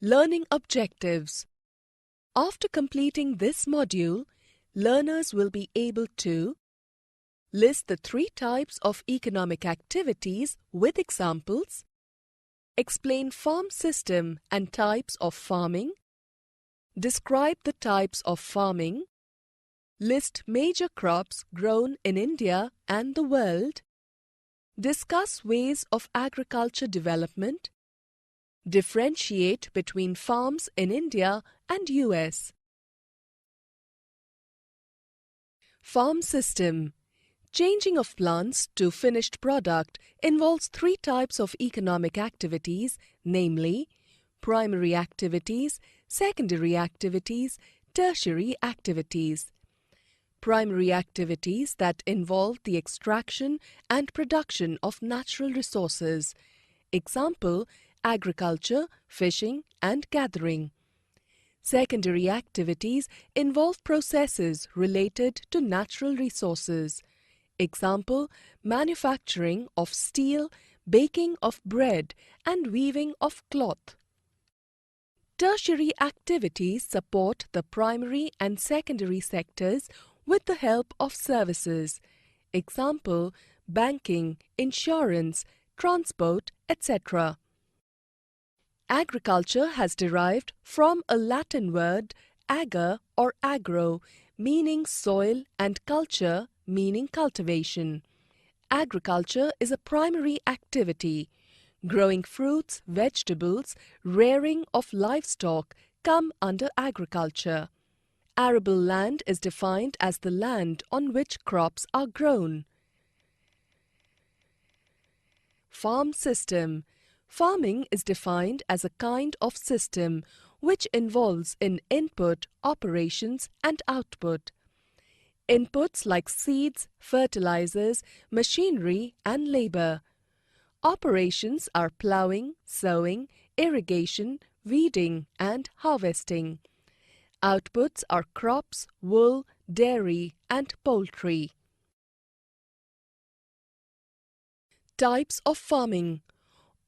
Learning objectives. After completing this module, learners will be able to list the 3 types of economic activities with examples, explain farm system and types of farming, describe the types of farming, list major crops grown in India and the world, discuss ways of agriculture development, differentiate between farms in India and US. Farm system. Changing of plants to finished product involves 3 types of economic activities, namely primary activities, secondary activities, tertiary activities. Primary activities that involve the extraction and production of natural resources. Example, agriculture, fishing and gathering. Secondary activities involve processes related to natural resources. Example, manufacturing of steel, baking of bread and weaving of cloth. Tertiary activities support the primary and secondary sectors with the help of services. Example, banking, insurance, transport, etc. Agriculture has derived from a Latin word ager or agro, meaning soil, and culture, meaning cultivation. Agriculture is a primary activity. Growing fruits, vegetables, rearing of livestock come under agriculture. Arable land is defined as the land on which crops are grown. Farm system. Farming is defined as a kind of system which involves in input, operations and output. Inputs like seeds, fertilizers, machinery and labor. Operations are plowing, sowing, irrigation, weeding and harvesting. Outputs are crops, wool, dairy and poultry. Types of farming.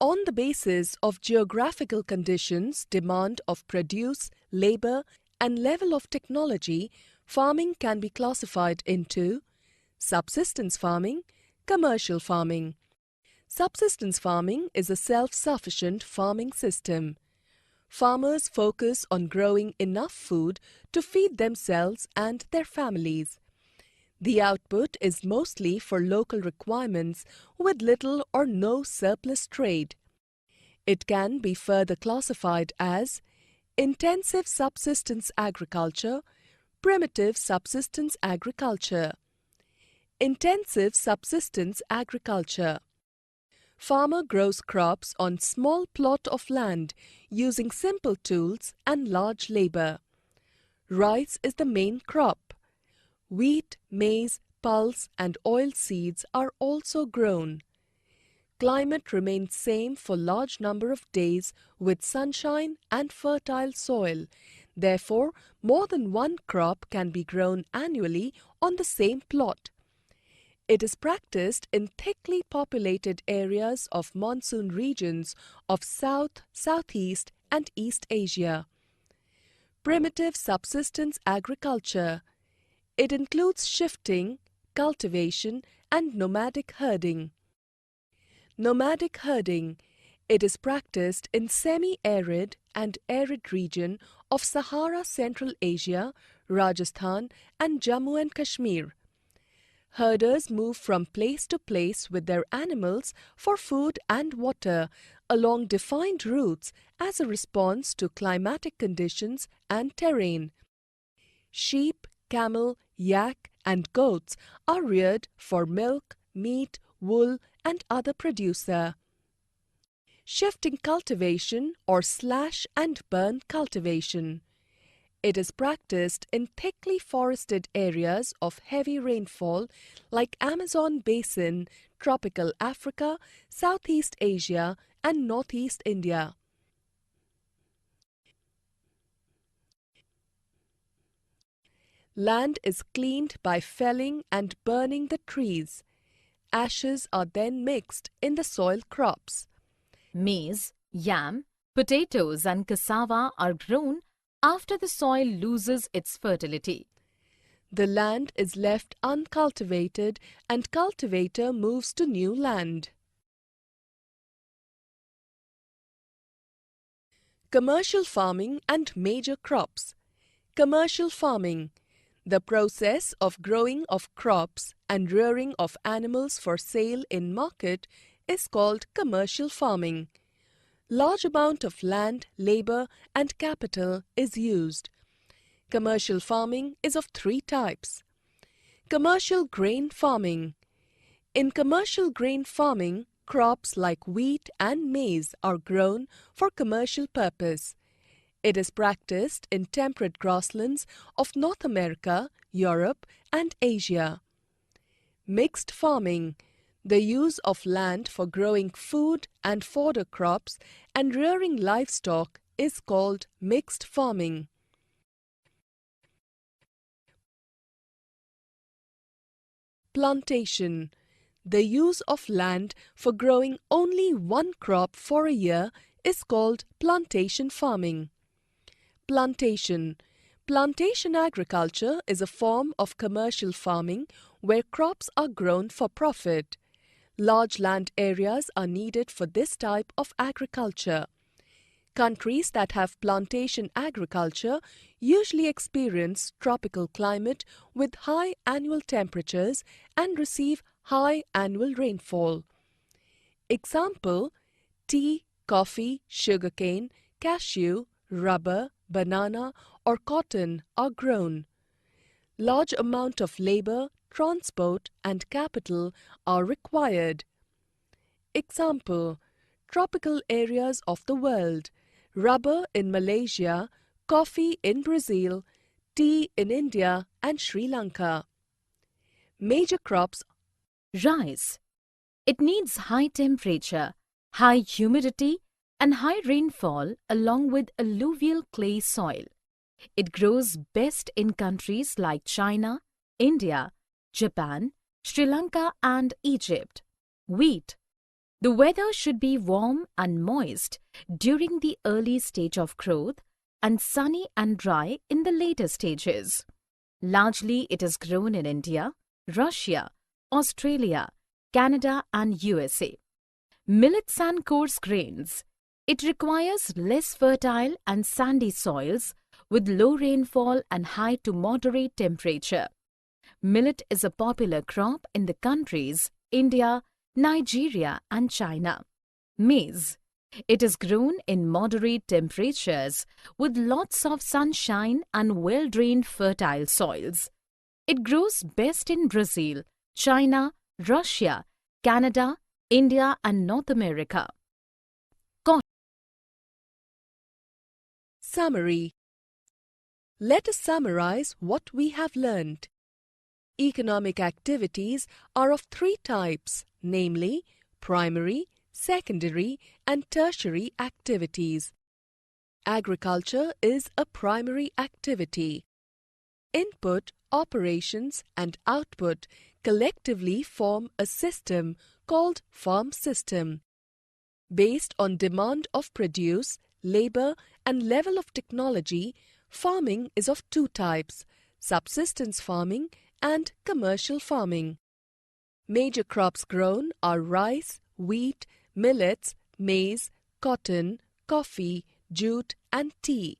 On the basis of geographical conditions, demand of produce, labor and level of technology, farming can be classified into subsistence farming, commercial farming. Subsistence farming is a self-sufficient farming system. Farmers focus on growing enough food to feed themselves and their families. The output is mostly for local requirements with little or no surplus trade. It can be further classified as intensive subsistence agriculture, primitive subsistence agriculture. Intensive subsistence agriculture. Farmer grows crops on small plot of land using simple tools and large labor. Rice is the main crop. Wheat, maize, pulse and oil seeds are also grown. Climate remains same for large number of days with sunshine and fertile soil. Therefore, more than one crop can be grown annually on the same plot. It is practiced in thickly populated areas of monsoon regions of South, Southeast and East Asia. Primitive subsistence agriculture. It includes shifting, cultivation and nomadic herding. Nomadic herding. It is practiced in semi-arid and arid region of Sahara Central Asia, Rajasthan and Jammu and Kashmir. Herders move from place to place with their animals for food and water along defined routes as a response to climatic conditions and terrain. Sheep, camel, yak and goats are reared for milk, meat, wool and other producer. Shifting cultivation or slash and burn cultivation. It is practiced in thickly forested areas of heavy rainfall like Amazon Basin, tropical Africa, Southeast Asia and Northeast India. Land is cleaned by felling and burning the trees. Ashes are then mixed in the soil crops. Maize, yam, Potatoes and cassava are grown after the soil loses its fertility. The land is left uncultivated and cultivator moves to new land. Commercial farming and major crops. Commercial farming. The process of growing of crops and rearing of animals for sale in market is called commercial farming. Large amount of land, labor and capital is used. Commercial farming is of three types. Commercial grain farming. In commercial grain farming, crops like wheat and maize are grown for commercial purpose. It is practiced in temperate grasslands of North America, Europe and Asia. Mixed farming. The use of land for growing food and fodder crops and rearing livestock is called mixed farming. Plantation. The use of land for growing only one crop for a year is called plantation farming. Plantation. Plantation agriculture is a form of commercial farming where crops are grown for profit. Large land areas are needed for this type of agriculture. Countries that have plantation agriculture usually experience tropical climate with high annual temperatures and receive high annual rainfall. Example: tea, coffee, sugarcane, cashew, rubber, banana or cotton are grown. Large amount of labor, transport and capital are required. Example: tropical areas of the world: rubber in Malaysia, coffee in Brazil, tea in India and Sri Lanka. Major crops. Rice. It needs high temperature, high humidity and high rainfall along with alluvial clay soil. It grows best in countries like China, India, Japan, Sri Lanka and Egypt. Wheat. The weather should be warm and moist during the early stage of growth and sunny and dry in the later stages. Largely it is grown in India, Russia, Australia, Canada and USA. Millets and coarse grains. It requires less fertile and sandy soils with low rainfall and high to moderate temperature. Millet is a popular crop in the countries India, Nigeria and China. Maize. It is grown in moderate temperatures with lots of sunshine and well-drained fertile soils. It grows best in Brazil, China, Russia, Canada, India and North America. Summary. Let us summarize what we have learned. Economic activities are of three types, namely primary, secondary and tertiary activities. Agriculture is a primary activity. Input, operations and output collectively form a system called farm system. Based on demand of produce, labor and level of technology, farming is of two types: subsistence farming and commercial farming. Major crops grown are rice, wheat, millets, maize, cotton, coffee, jute and tea.